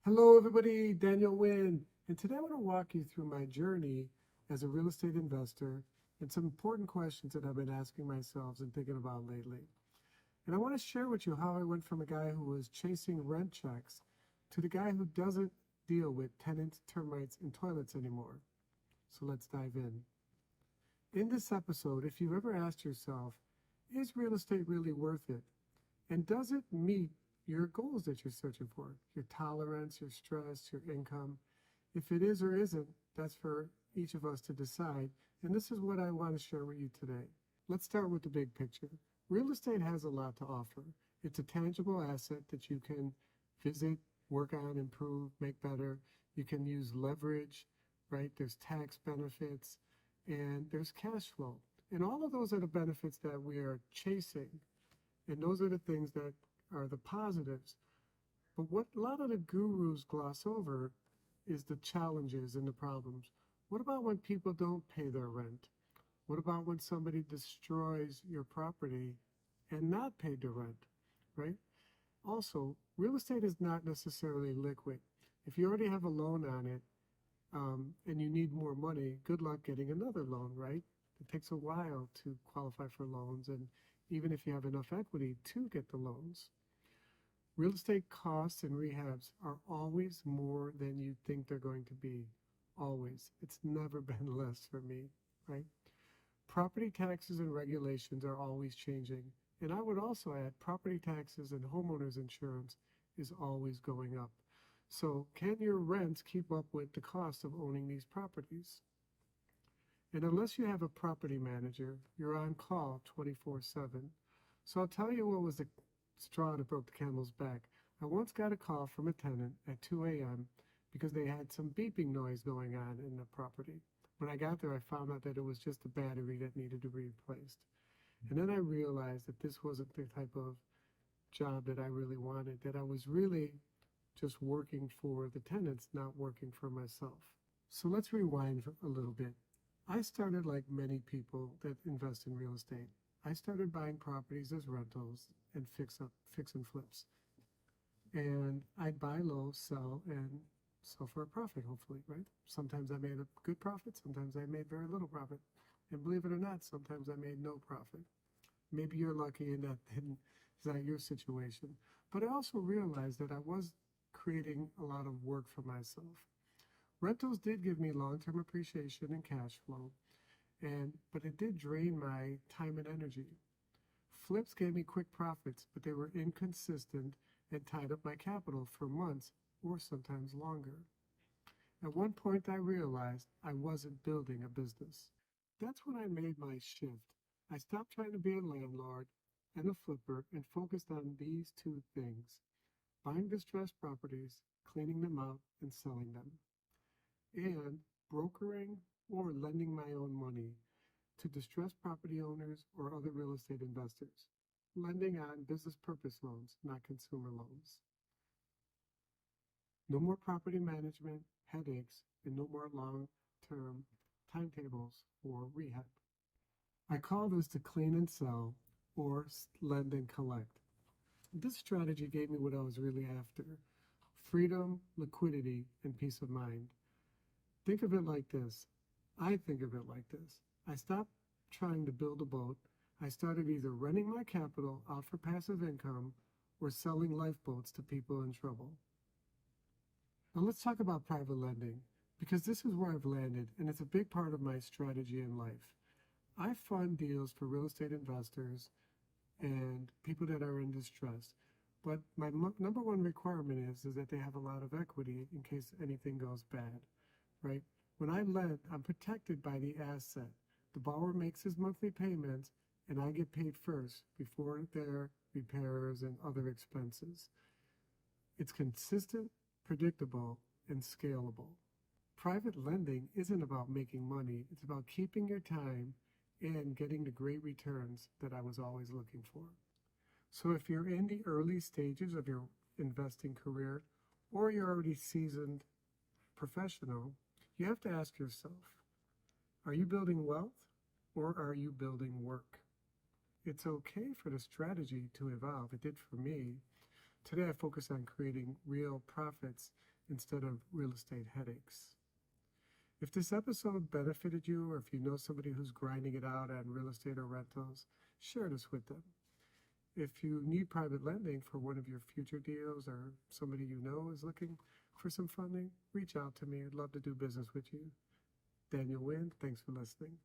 Hello everybody, Daniel Wynn, and today I want to walk you through my journey as a real estate investor and some important questions that I've been asking myself and thinking about lately. And I want to share with you how I went from a guy who was chasing rent checks to the guy who doesn't deal with tenants, termites, and toilets anymore. So let's dive in. In this episode, if you've ever asked yourself, is real estate really worth it? And does it meet your goals that you're searching for? Your tolerance, your stress, your income. If it is or isn't, that's for each of us to decide. And this is what I want to share with you today. Let's start with the big picture. Real estate has a lot to offer. It's a tangible asset that you can visit, work on, improve, make better. You can use leverage, right? There's tax benefits and there's cash flow. And all of those are the benefits that we are chasing. And those are the things that are the positives. But what a lot of the gurus gloss over is the challenges and the problems. What about when people don't pay their rent? What about when somebody destroys your property and not paid the rent, right? Also, real estate is not necessarily liquid. If you already have a loan on it and you need more money, good luck getting another loan, right? It takes a while to qualify for loans, and even if you have enough equity to get the loans. Real estate costs and rehabs are always more than you think they're going to be. Always. It's never been less for me, right? Property taxes and regulations are always changing. And I would also add property taxes and homeowners insurance is always going up. So can your rents keep up with the cost of owning these properties? And unless you have a property manager, you're on call 24/7. So I'll tell you what was the straw that broke the camel's back. I once got a call from a tenant at 2 a.m. because they had some beeping noise going on in the property. When I got there, I found out that it was just a battery that needed to be replaced. And then I realized that this wasn't the type of job that I really wanted, that I was really just working for the tenants, not working for myself. So let's rewind a little bit. I started like many people that invest in real estate. I started buying properties as rentals and fix and flips. And I'd buy low, sell, and sell for a profit, hopefully, right? Sometimes I made a good profit, sometimes I made very little profit. And believe it or not, sometimes I made no profit. Maybe you're lucky and is not your situation. But I also realized that I was creating a lot of work for myself. Rentals did give me long-term appreciation and cash flow, but it did drain my time and energy. Flips gave me quick profits, but they were inconsistent and tied up my capital for months or sometimes longer. At one point, I realized I wasn't building a business. That's when I made my shift. I stopped trying to be a landlord and a flipper and focused on these two things: buying distressed properties, cleaning them out, and selling them, and brokering or lending my own money to distressed property owners or other real estate investors, lending on business purpose loans, not consumer loans. No more property management headaches and no more long-term timetables for rehab. I call this to clean and sell or lend and collect. This strategy gave me what I was really after: freedom, liquidity, and peace of mind. Think of it like this. I think of it like this. I stopped trying to build a boat. I started either renting my capital out for passive income or selling lifeboats to people in trouble. Now let's talk about private lending, because this is where I've landed and it's a big part of my strategy in life. I fund deals for real estate investors and people that are in distress. But my number one requirement is that they have a lot of equity in case anything goes bad, right? When I lend, I'm protected by the asset. The borrower makes his monthly payments and I get paid first before their repairs and other expenses. It's consistent, predictable, and scalable. Private lending isn't about making money. It's about keeping your time and getting the great returns that I was always looking for. So if you're in the early stages of your investing career or you're already seasoned professional, you have to ask yourself, are you building wealth or are you building work? It's okay for the strategy to evolve. It did for me. Today I focus on creating real profits instead of real estate headaches. If this episode benefited you, or if you know somebody who's grinding it out on real estate or rentals, share this with them. If you need private lending for one of your future deals, or somebody you know is looking for some funding, reach out to me. I'd love to do business with you. Daniel Wynn, thanks for listening.